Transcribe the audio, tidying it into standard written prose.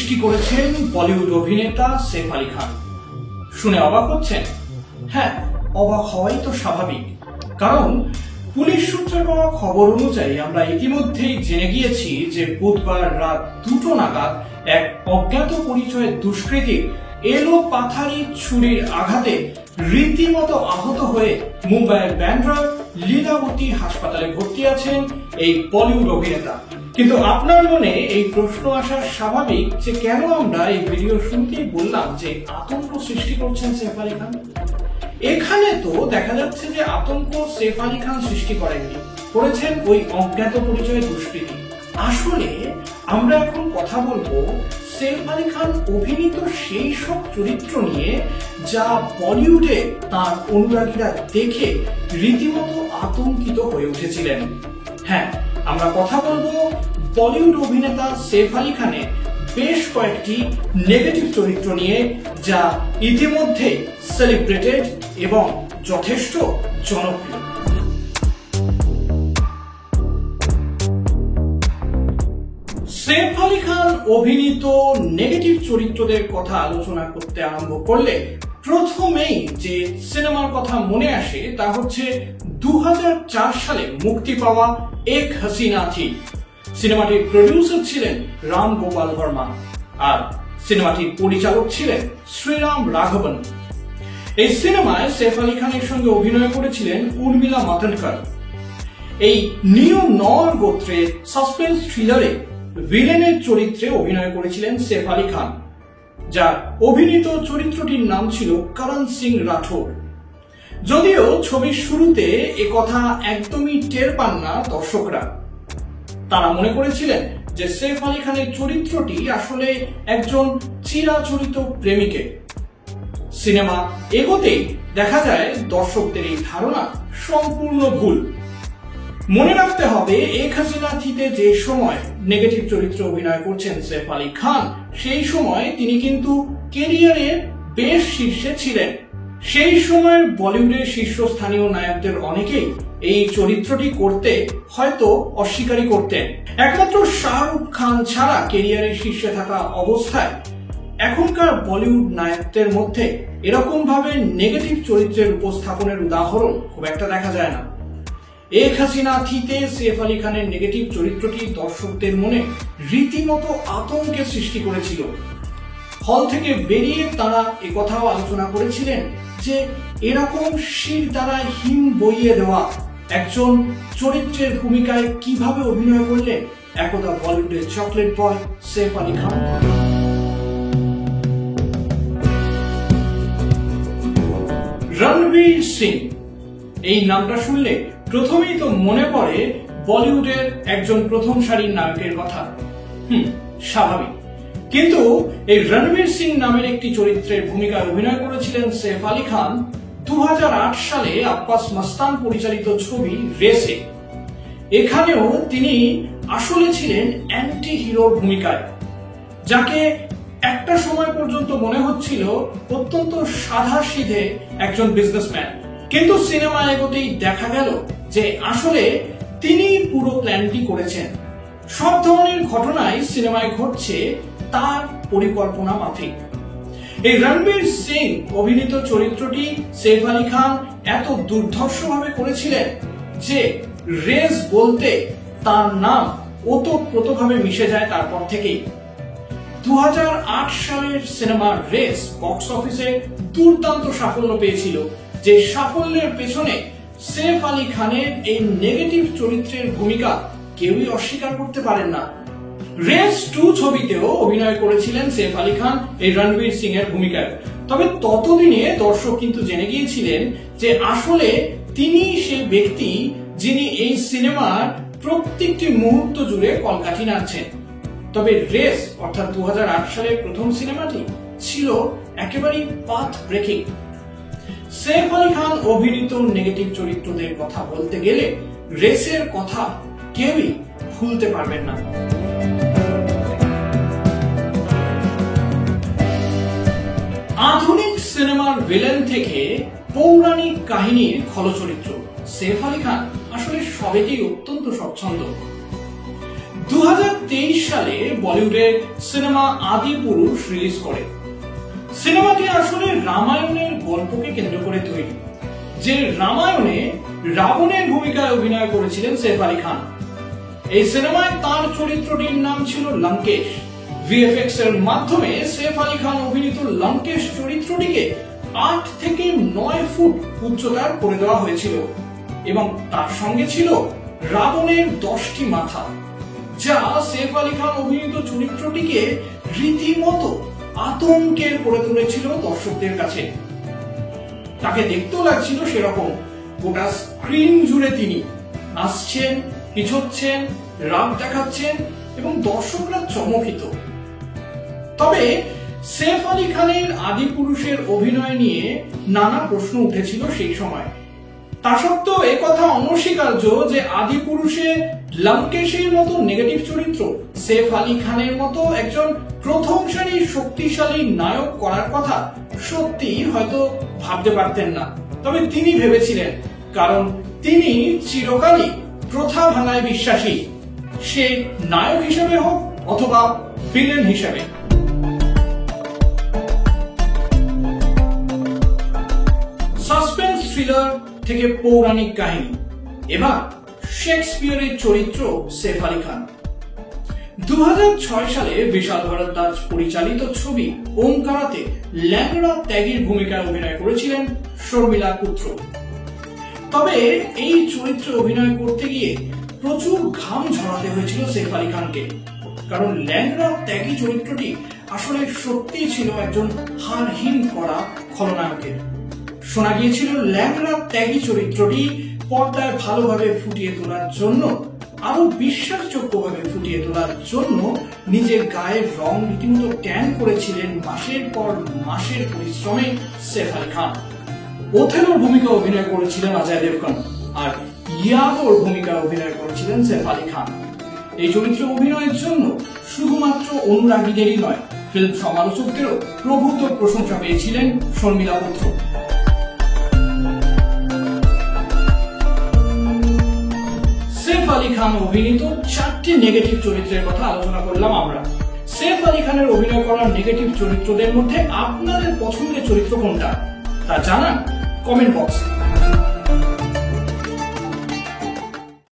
সৃষ্টি করেছেন বলিউড অভিনেতা সৈফ আলী খান। শুনে অবাক হচ্ছেন? হ্যাঁ, অবাক হওয়াই তো স্বাভাবিক, কারণ পুলিশ সূত্রে পাওয়া খবর অনুযায়ী আমরা ইতিমধ্যেই জেনে গিয়েছি যে বুধবার রাত 2টো নাগাদ এক অজ্ঞাত পরিচয়ের দুষ্কৃতী এলো পাথারি ছুরির আঘাতে রীতিমতো আহত হয়ে মুম্বাইয়ের ব্যান্ড্রা লীলাবতী হাসপাতালে ভর্তি আছেন এই বলিউড অভিনেতা। কিন্তু আপনার মনে এই প্রশ্ন আসা স্বাভাবিক যে কেন আমরা এই ভিডিও শুনতেই বললাম যে আতঙ্ক সৃষ্টি করছেন সৈফ আলী খান। এখানে তো দেখা যাচ্ছে যে আতঙ্ক সৈফ আলী খান সৃষ্টি করেননি, করেছেন ওই অজ্ঞাত পরিচয়ের দুষ্কৃতী। আসলে আমরা এখন কথা বলবো সৈফ আলী খান অভিনীত সেই সব চরিত্র নিয়ে যা বলিউডে তার অনুরাগীরা দেখে রীতিমতো আতঙ্কিত হয়ে উঠেছিলেন। হ্যাঁ, আমরা কথা বলবো বলিউড অভিনেতা সৈফ আলী খানের বেশ কয়েকটি নেগেটিভ চরিত্র নিয়ে যা ইতিমধ্যে সেলিব্রেটেড এবং যথেষ্ট জনপ্রিয়। সৈফ আলী খান অভিনীত নেগেটিভ চরিত্রদের কথা আলোচনা করতে আরম্ভ করলে প্রথমেই যে সিনেমার কথা মনে আসে তা হচ্ছে 2004 সালে মুক্তি পাওয়া এক হাসিনা থি। সিনেমাটির প্রডিউসার ছিলেন রাম গোপাল বর্মা আর সিনেমাটির পরিচালক ছিলেন শ্রীরাম রাঘবন। এই সিনেমায় সৈফ আলী খানের সঙ্গে অভিনয় করেছিলেন উর্মিলা মাতন্ডকর। এই নিও নর গোত্রের সাসপেন্স থ্রিলারে ভিলেনের চরিত্রে অভিনয় করেছিলেন সৈফ আলী খান, যার অভিনীত চরিত্রটির নাম ছিল করণ সিং রাঠোর। যদিও ছবির শুরুতে একথা একদমই টের পান না দর্শকরা, তারা মনে করেছিলেন যে সৈফ আলী খানের চরিত্রটি আসলে একজন চিরাচরিত প্রেমিকের। সিনেমা এগোতেই দেখা যায় দর্শকদের এই ধারণা সম্পূর্ণ ভুল। মনে রাখতে হবে এক হাসিনা থিতে যে সময় নেগেটিভ চরিত্রে অভিনয় করছেন সৈফ আলী খান, সেই সময় তিনি কিন্তু ক্যারিয়ারের বেশ শীর্ষে ছিলেন। সেই সময়ের বলিউডের শীর্ষস্থানীয় নায়কদের অনেকেই এই চরিত্রটি করতে হয়তো অস্বীকারই করতেন। একমাত্র শাহরুখ খান ছাড়া ক্যারিয়ারের শীর্ষে থাকা অবস্থায় এখনকার বলিউড নায়কদের মধ্যে এরকম ভাবে নেগেটিভ চরিত্রের উপস্থাপনের উদাহরণ খুব একটা দেখা যায় না। এক হাসিনা থিতে সৈফ আলী খানের নেগেটিভ চরিত্রটি দর্শকদের মনে রীতিমতো আতঙ্কের সৃষ্টি করেছিল। হল থেকে বেরিয়ে তারা একথাও আলোচনা করেছিলেন যে এরকম শির দ্বারা হিম বইয়ে দেওয়া একজন চরিত্রের ভূমিকায় কিভাবে অভিনয় করলেন একদা বলিউডের চকলেট বয় সৈফ আলী খান। রণবীর সিং, এই নামটা শুনলে প্রথমেই তো মনে পড়ে বলিউডের একজন প্রথম সারির নায়কের কথা। স্বাভাবিক, কিন্তু এই রণবীর সিং নামের একটি চরিত্রের ভূমিকায় অভিনয় করেছিলেন সৈফ আলী খান 2008 সালে আব্বাস মাস্তান পরিচালিত ছবি রেসে। এখানেও তিনি আসলে ছিলেন অ্যান্টি হিরোর ভূমিকায়, যাকে একটা সময় পর্যন্ত মনে হচ্ছিল অত্যন্ত সাধাসিধে একজন বিজনেসম্যান, কিন্তু সিনেমা এগোতেই দেখা গেল যে আসলে তিনি পুরো প্ল্যানটি করেছেন। সব ধরনের ঘটনাই সিনেমায় ঘটছে তার পরিকল্পনা মাফিক। এই রণবীর সিং অভিনীত চরিত্রটি সৈফ আলী খান এত দুর্ধর্ষভাবে করেছিলেন যে রেস বলতে তার নাম ওতপ্রোতভাবে মিশে যায় তারপর থেকেই। 2008 সালের সিনেমা রেস বক্স অফিসে দুর্দান্ত সাফল্য পেয়েছিল, যে সাফল্যের পেছনে সৈফ আলী খানের এই নেগেটিভ চরিত্রের ভূমিকা কেউই অস্বীকার করতে পারেন না। রেস 2 ছবিতেও অভিনয় করেছিলেন সৈফ আলী খান এই রণবীর সিং এর ভূমিকায়। তবে ততদিনে দর্শক কিন্তু জেনে গিয়েছিলেন যে আসলে তিনি সেই ব্যক্তি যিনি এই সিনেমার প্রত্যেকটি মুহূর্ত জুড়ে কলকাঠি নাড়ছেন। তবে রেস অর্থাৎ 2008 সালের প্রথম সিনেমাটি ছিল একেবারেই পাথ ব্রেকিং। সৈফ আলী খান অভিনীত নেগেটিভ চরিত্রদের কথা বলতে গেলে রেসের কথা কেউই ভুলতে পারবেন না। আধুনিক সিনেমার ভিলেন থেকে পৌরাণিক কাহিনীর খলচরিত্র সৈফ আলী খান আসলে সবেতেই অত্যন্ত স্বচ্ছন্দ। 2023 সালে বলিউডের সিনেমা আদিপুরুষ রিলিজ করে। সিনেমাটি আসলে রামায়ণের গল্পকে কেন্দ্র করে তৈরি, যে রামায়ণে রাবণের ভূমিকায় অভিনয় করেছিলেন সৈফ আলী খান। এই সিনেমায় তার চরিত্রটির নাম ছিল লঙ্কেশ। ভিএফএক্স এর মাধ্যমে সৈফ আলী খান অভিনীত লঙ্কেশ চরিত্রটিকে 8 থেকে 9 ফুট উচ্চতার করে দেওয়া হয়েছিল এবং তার সঙ্গে ছিল রাবণের 10টি মাথা, যা সৈফ আলী খান অভিনীত চরিত্রটিকে রীতিমতো আতঙ্কের করে তুলেছিল দর্শকদের কাছে। তাকে দেখতেও লাগছিল সেরকম। গোটা স্ক্রিন জুড়ে তিনি আসছেন, পিছোচ্ছেন, রাগ দেখাচ্ছেন এবং দর্শকরা চমকিত। তবে সৈফ আলী খানের আদিপুরুষের অভিনয় নিয়ে নানা প্রশ্ন উঠেছিল সেই সময়। তা সত্ত্বেও একথা অনস্বীকার্য যে আদিপুরুষে লঙ্কেশের মতো নেগেটিভ চরিত্র সৈফ আলী খানের মতো একজন প্রথম সারির শক্তিশালী নায়ক করার কথা সত্যি হয়তো ভাবতে পারতেন না। তবে তিনি ভেবেছিলেন, কারণ তিনি চিরকালই প্রথা ভাঙায় বিশ্বাসী, সে নায়ক হিসেবে হোক অথবা ভিলেন হিসেবে। সাসপেন্স থ্রিলার থেকে পৌরাণিক কাহিনী, এবার শেক্সপিয়ারের চরিত্র সৈফ আলী খান। 2006 সালে বিশাল ভরদ্বাজ পরিচালিত ছবি ওমকারাতে ল্যাংড়া ত্যাগীর ভূমিকায় অভিনয় করেছিলেন শর্মিলা পুত্র। তবে এই চরিত্রে অভিনয় করতে গিয়ে প্রচুর ঘাম ঝরাতে হয়েছিল সৈফ আলী খানকে, কারণ ল্যাংড়া ত্যাগী চরিত্রটি আসলে সত্যিই ছিল একজন হাড়হিম করা খলনায়কের। শোনা গিয়েছিল ল্যাংড়া ত্যাগী চরিত্রটি পর্দায় ভালোভাবে ফুটিয়ে তোলার জন্য, আরো বিশ্বাসযোগ্যভাবে ফুটিয়ে তোলার জন্য নিজের গায়ের রং রীতিমতো ট্যান করেছিলেন মাসের পর মাসের পরিশ্রমে সৈফ আলী খান। ওথেলোর ভূমিকা অভিনয় করেছিলেন অজয় দেবগন, আর ইয়াগোর ভূমিকা অভিনয় করেছিলেন সৈফ আলী খান। এই চরিত্র অভিনয়ের জন্য শুধুমাত্র অনুরাগীদেরই নয়, ফিল্ম সমালোচকদেরও প্রভূত প্রশংসা পেয়েছিলেন শর্মিলা পুত্র। সৈফ আলী খান অভিনীত 4টি নেগেটিভ চরিত্রের কথা আলোচনা করলাম আমরা। সৈফ আলী খানের অভিনয় করা নেগেটিভ চরিত্রদের মধ্যে আপনাদের পছন্দের চরিত্র কোনটা তা জানান কমেন্ট বক্সে।